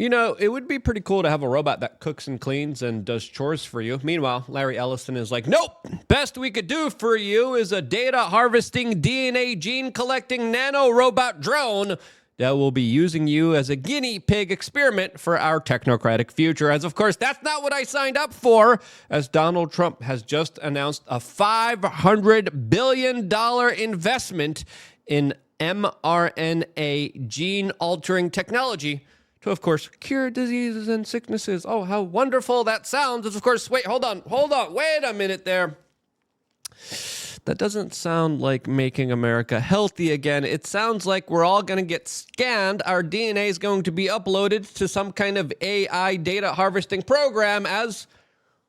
You know, it would be pretty cool to have a robot that cooks and cleans and does chores for you. Meanwhile, Larry Ellison is like, nope, best we could do for you is a data harvesting, DNA gene collecting nanorobot drone that will be using you as a guinea pig experiment for our technocratic future. As of course, that's not what I signed up for, as Donald Trump has just announced a $500 billion investment in mRNA gene-altering technology to, of course, cure diseases and sicknesses. Oh, how wonderful that sounds. Of course, wait, hold on, wait a minute there. That doesn't sound like making America healthy again. It sounds like we're all going to get scanned. Our DNA is going to be uploaded to some kind of AI data harvesting program as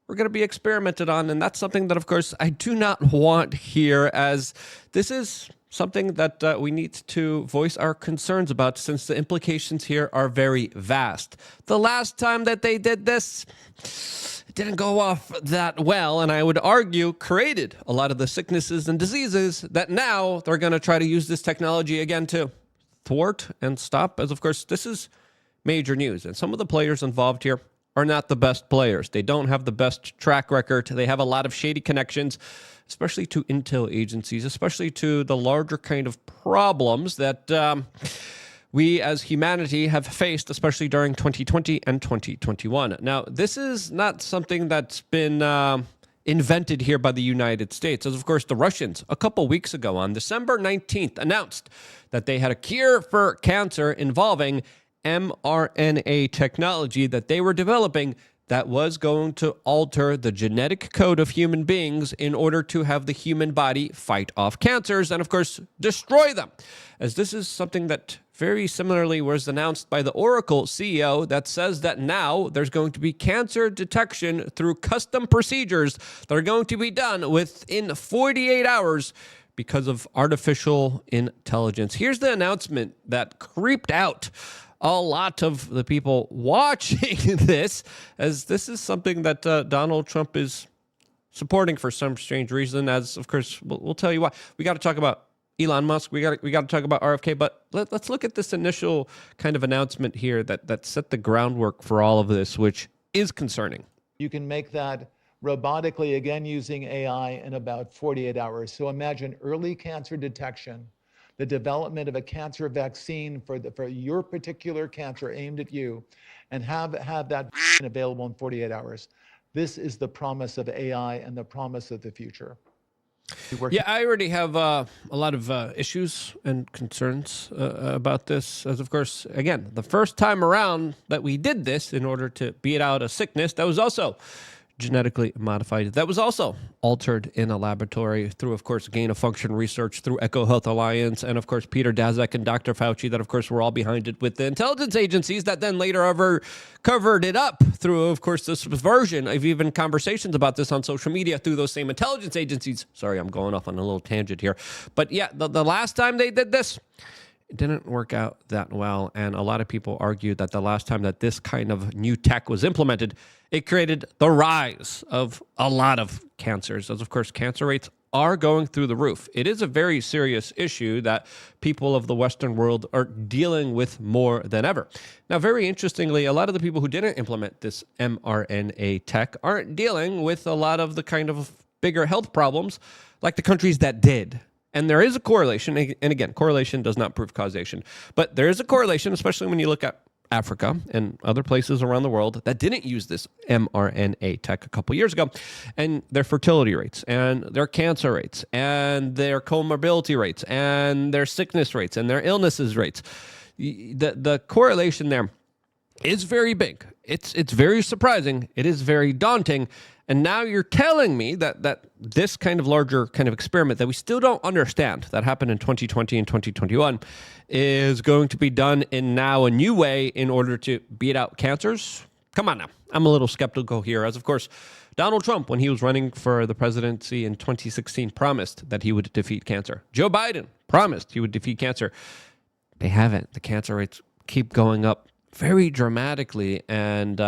we're going to be experimented on. And that's something that, of course, I do not want here, as this is something that we need to voice our concerns about, since the implications here are very vast. The last time that they did this, it didn't go off that well, and I would argue created a lot of the sicknesses and diseases that now they're going to try to use this technology again to thwart and stop, as of course this is major news. And some of the players involved here are not the best players. They don't have the best track record. They have a lot of shady connections, especially to intel agencies, especially to the larger kind of problems that we as humanity have faced, especially during 2020 and 2021. Now, this is not something that's been invented here by the United States, as of course the Russians a couple weeks ago on December 19th announced that they had a cure for cancer involving mRNA technology that they were developing that was going to alter the genetic code of human beings in order to have the human body fight off cancers and, of course, destroy them. As this is something that very similarly was announced by the Oracle CEO that says that now there's going to be cancer detection through custom procedures that are going to be done within 48 hours because of artificial intelligence. Here's the announcement that creeped out a lot of the people watching this, as this is something that Donald Trump is supporting for some strange reason. As of course, we'll tell you why. We got to talk about Elon Musk. We got to talk about RFK. But let's look at this initial kind of announcement here that set the groundwork for all of this, which is concerning. You can make that robotically, again using AI, in about 48 hours. So imagine early cancer detection, the development of a cancer vaccine for your particular cancer aimed at you, and have that available in 48 hours. This is the promise of AI and the promise of the future. Yeah, I already have a lot of issues and concerns about this. As of course, again, the first time around that we did this in order to beat out a sickness that was also genetically modified, that was also altered in a laboratory through, of course, gain-of-function research through EcoHealth Alliance, and, of course, Peter Daszak and Dr. Fauci that, of course, were all behind it with the intelligence agencies that then later ever covered it up through, of course, this version of even conversations about this on social media through those same intelligence agencies. Sorry, I'm going off on a little tangent here. But, yeah, the last time they did this, it didn't work out that well, and a lot of people argue that the last time that this kind of new tech was implemented, it created the rise of a lot of cancers, as of course cancer rates are going through the roof. It is a very serious issue that people of the Western world are dealing with more than ever. Now, very interestingly, a lot of the people who didn't implement this mRNA tech aren't dealing with a lot of the kind of bigger health problems like the countries that did. And there is a correlation, and again, correlation does not prove causation, but there is a correlation, especially when you look at Africa and other places around the world that didn't use this mRNA tech a couple years ago, and their fertility rates and their cancer rates and their comorbidity rates and their sickness rates and their illnesses rates. The correlation there is very big. It's very surprising. It is very daunting. And now you're telling me that this kind of larger kind of experiment that we still don't understand that happened in 2020 and 2021 is going to be done in now a new way in order to beat out cancers? Come on now. I'm a little skeptical here, as of course Donald Trump, when he was running for the presidency in 2016, promised that he would defeat cancer. Joe Biden promised he would defeat cancer. They haven't. The cancer rates keep going up very dramatically. And,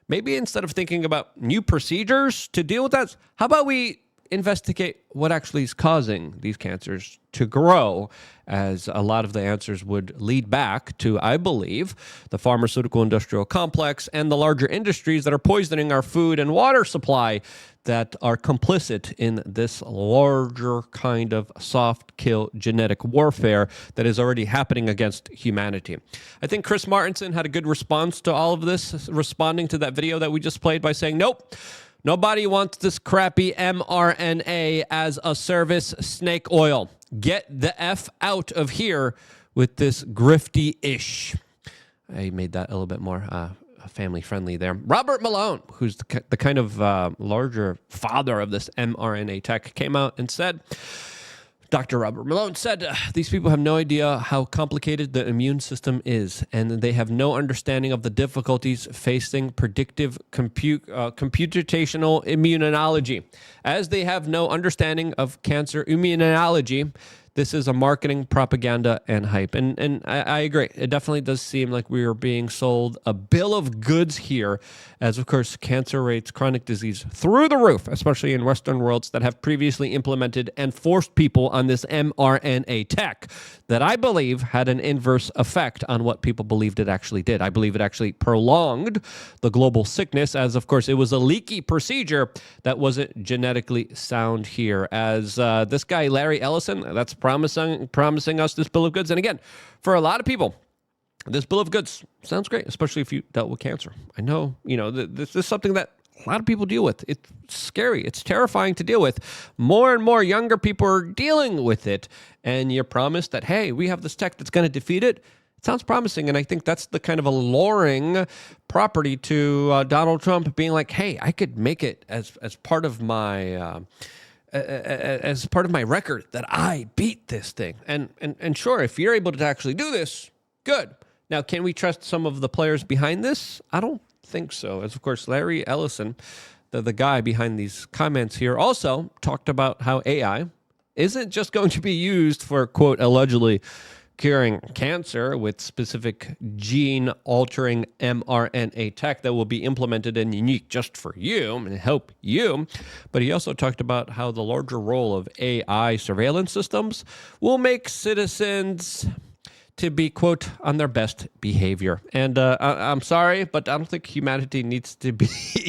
maybe instead of thinking about new procedures to deal with that, how about we investigate what actually is causing these cancers to grow, as a lot of the answers would lead back to, I believe, the pharmaceutical industrial complex and the larger industries that are poisoning our food and water supply, that are complicit in this larger kind of soft kill genetic warfare that is already happening against humanity. I think Chris Martenson had a good response to all of this, responding to that video that we just played by saying, nope, nobody wants this crappy mRNA as a service snake oil. Get the F out of here with this grifty-ish. I made that a little bit more family-friendly there. Robert Malone, who's the kind of larger father of this mRNA tech, came out and said, Dr. Robert Malone said, these people have no idea how complicated the immune system is, and they have no understanding of the difficulties facing predictive computational immunology. As they have no understanding of cancer immunology, this is a marketing propaganda and hype. And I agree. It definitely does seem like we are being sold a bill of goods here, as, of course, cancer rates, chronic disease through the roof, especially in Western worlds that have previously implemented and forced people on this mRNA tech that I believe had an inverse effect on what people believed it actually did. I believe it actually prolonged the global sickness, as, of course, it was a leaky procedure that wasn't genetically sound here. As this guy, Larry Ellison, that's promising us this bill of goods. And again, for a lot of people, this bill of goods sounds great, especially if you dealt with cancer. I know, this is something that a lot of people deal with. It's scary. It's terrifying to deal with. More and more younger people are dealing with it. And you're promised that, hey, we have this tech that's going to defeat it. It sounds promising. And I think that's the kind of alluring property to Donald Trump being like, hey, I could make it as part of my... as part of my record that I beat this thing. And sure, if you're able to actually do this, good. Now, can we trust some of the players behind this? I don't think so. As, of course, Larry Ellison, the guy behind these comments here, also talked about how AI isn't just going to be used for, quote, allegedly curing cancer with specific gene-altering mRNA tech that will be implemented and unique just for you and help you. But he also talked about how the larger role of AI surveillance systems will make citizens to be, quote, on their best behavior. And I'm sorry, but I don't think humanity needs to be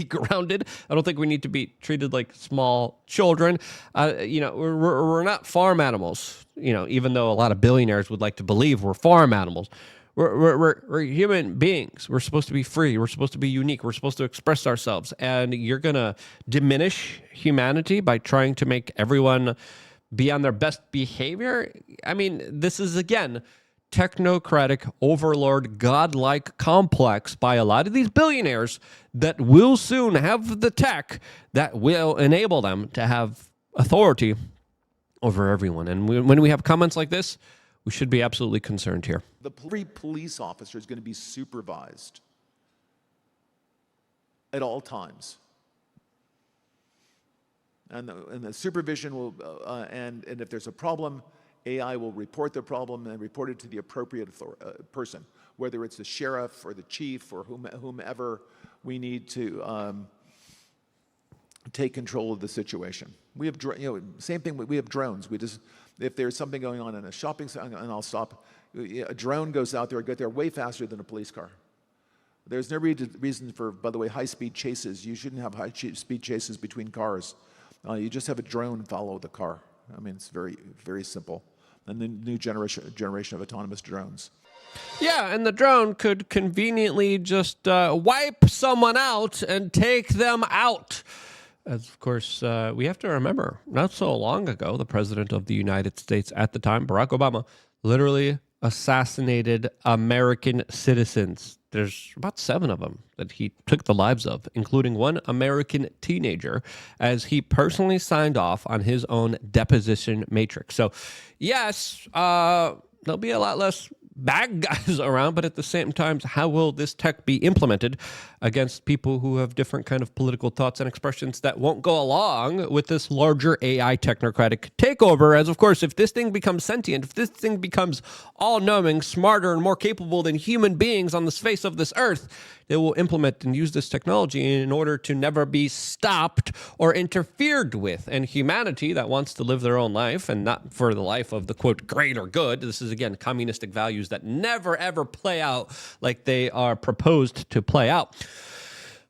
grounded. I don't think we need to be treated like small children. We're not farm animals, even though a lot of billionaires would like to believe we're farm animals. We're human beings. We're supposed to be free. We're supposed to be unique. We're supposed to express ourselves. And you're going to diminish humanity by trying to make everyone be on their best behavior? I mean, this is, again, technocratic, overlord, godlike complex by a lot of these billionaires that will soon have the tech that will enable them to have authority over everyone. And when we have comments like this, we should be absolutely concerned here. Every police officer is going to be supervised at all times. And the supervision will, and if there's a problem, AI will report the problem and report it to the appropriate person, whether it's the sheriff or the chief or whomever we need to take control of the situation. We have, same thing. We have drones. If there's something going on in a shopping center, and I'll stop. A drone goes out there, get there way faster than a police car. There's no reason for, by the way, high-speed chases. You shouldn't have high-speed chases between cars. You just have a drone follow the car. I mean, it's very, very simple. And the new generation of autonomous drones. Yeah, and the drone could conveniently just wipe someone out and take them out. As, of course, we have to remember, not so long ago, the president of the United States at the time, Barack Obama, literally assassinated American citizens. There's about 7 of them that he took the lives of, including one American teenager, as he personally signed off on his own deposition matrix. So, yes, there'll be a lot less bad guys around, but at the same time, how will this tech be implemented against people who have different kind of political thoughts and expressions that won't go along with this larger AI technocratic takeover? As of course, if this thing becomes sentient, if this thing becomes all-knowing, smarter, and more capable than human beings on the face of this earth, they will implement and use this technology in order to never be stopped or interfered with. And humanity that wants to live their own life and not for the life of the, quote, greater good. This is, again, communistic values that never, ever play out like they are proposed to play out.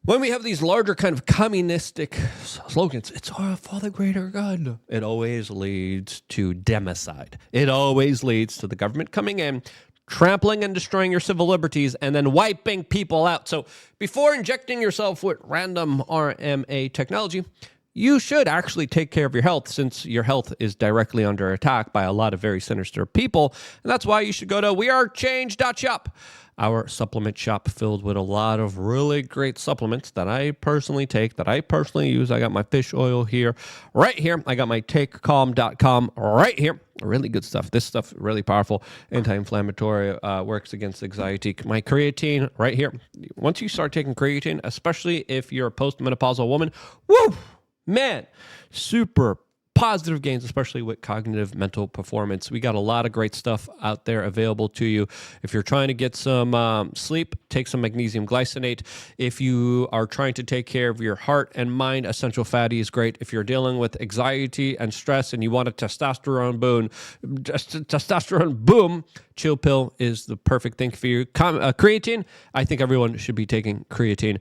When we have these larger kind of communistic slogans, it's all for the greater good. It always leads to democide. It always leads to the government coming in, trampling and destroying your civil liberties, and then wiping people out. So before injecting yourself with random RMA technology, you should actually take care of your health, since your health is directly under attack by a lot of very sinister people. And that's why you should go to wearechange.shop, our supplement shop filled with a lot of really great supplements that I personally take, that I personally use. I got my fish oil here, right here. I got my takecalm.com right here. Really good stuff. This stuff really powerful, anti-inflammatory, works against anxiety. My creatine right here. Once you start taking creatine, especially if you're a postmenopausal woman, woo, man, super positive gains, especially with cognitive mental performance. We got a lot of great stuff out there available to you. If you're trying to get some sleep, take some magnesium glycinate. If you are trying to take care of your heart and mind, essential fatty is great. If you're dealing with anxiety and stress and you want a testosterone boom, chill pill is the perfect thing for you. Creatine, I think everyone should be taking creatine.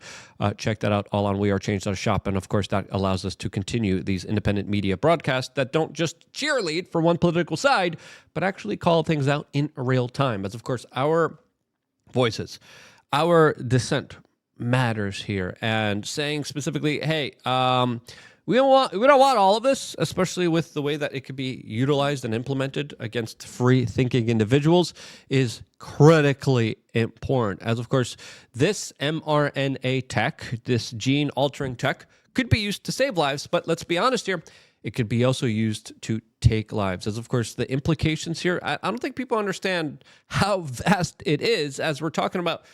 Check that out all on wearechange.shop. And of course, that allows us to continue these independent media broadcasts that don't just cheerlead for one political side, but actually call things out in real time. As of course, our voices, our dissent matters here. And saying specifically, hey, we don't want all of this, especially with the way that it could be utilized and implemented against free-thinking individuals, is critically important. As of course, this mRNA tech, this gene-altering tech, could be used to save lives, but let's be honest here, it could be also used to take lives. As of course, the implications here, I don't think people understand how vast it is, as we're talking about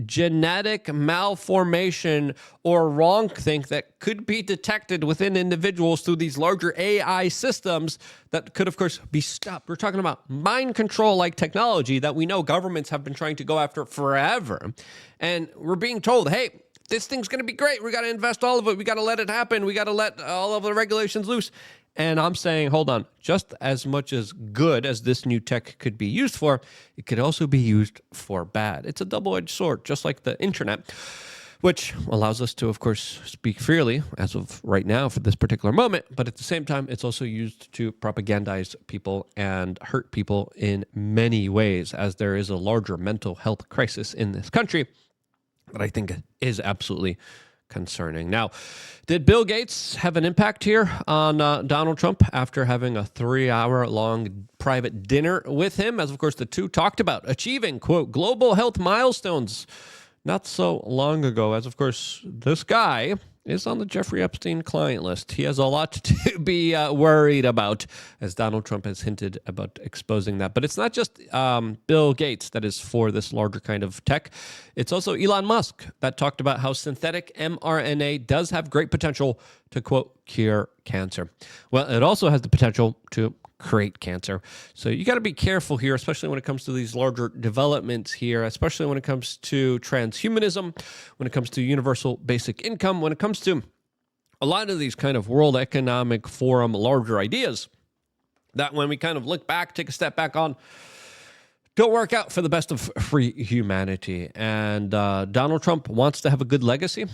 genetic malformation or wrongthink that could be detected within individuals through these larger AI systems that could, of course, be stopped. We're talking about mind control-like technology that we know governments have been trying to go after forever. And we're being told, hey, this thing's going to be great. We got to invest all of it. We got to let it happen. We got to let all of the regulations loose. And I'm saying, hold on, just as much as good as this new tech could be used for, it could also be used for bad. It's a double-edged sword, just like the internet, which allows us to, of course, speak freely as of right now for this particular moment. But at the same time, it's also used to propagandize people and hurt people in many ways, as there is a larger mental health crisis in this country that I think is absolutely concerning. Now, did Bill Gates have an impact here on Donald Trump after having a 3-hour-long private dinner with him? As, of course, the two talked about achieving, quote, global health milestones not so long ago. As, of course, this guy is on the Jeffrey Epstein client list. He has a lot to be worried about, as Donald Trump has hinted about exposing that. But it's not just Bill Gates that is for this larger kind of tech. It's also Elon Musk that talked about how synthetic mRNA does have great potential to, quote, cure cancer. Well, it also has the potential to create cancer. So you got to be careful here, especially when it comes to these larger developments here, especially when it comes to transhumanism, when it comes to universal basic income, when it comes to a lot of these kind of World Economic Forum larger ideas that when we kind of look back, take a step back on, don't work out for the best of free humanity. And Donald Trump wants to have a good legacy.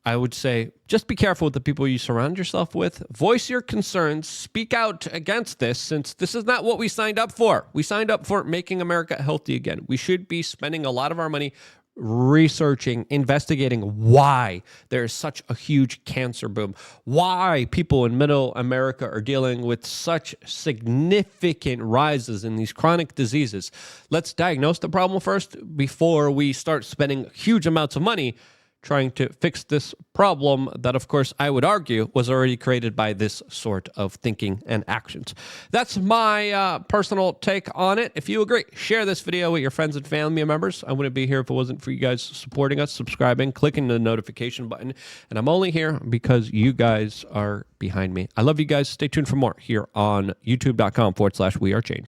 I would say just be careful with the people you surround yourself with. Voice your concerns. Speak out against this, since this is not what we signed up for. We signed up for making America healthy again. We should be spending a lot of our money researching, investigating why there is such a huge cancer boom, why people in middle America are dealing with such significant rises in these chronic diseases. Let's diagnose the problem first before we start spending huge amounts of money trying to fix this problem that, of course, I would argue was already created by this sort of thinking and actions. That's my personal take on it. If you agree, share this video with your friends and family members. I wouldn't be here if it wasn't for you guys supporting us, subscribing, clicking the notification button. And I'm only here because you guys are behind me. I love you guys. Stay tuned for more here on youtube.com/wearechange.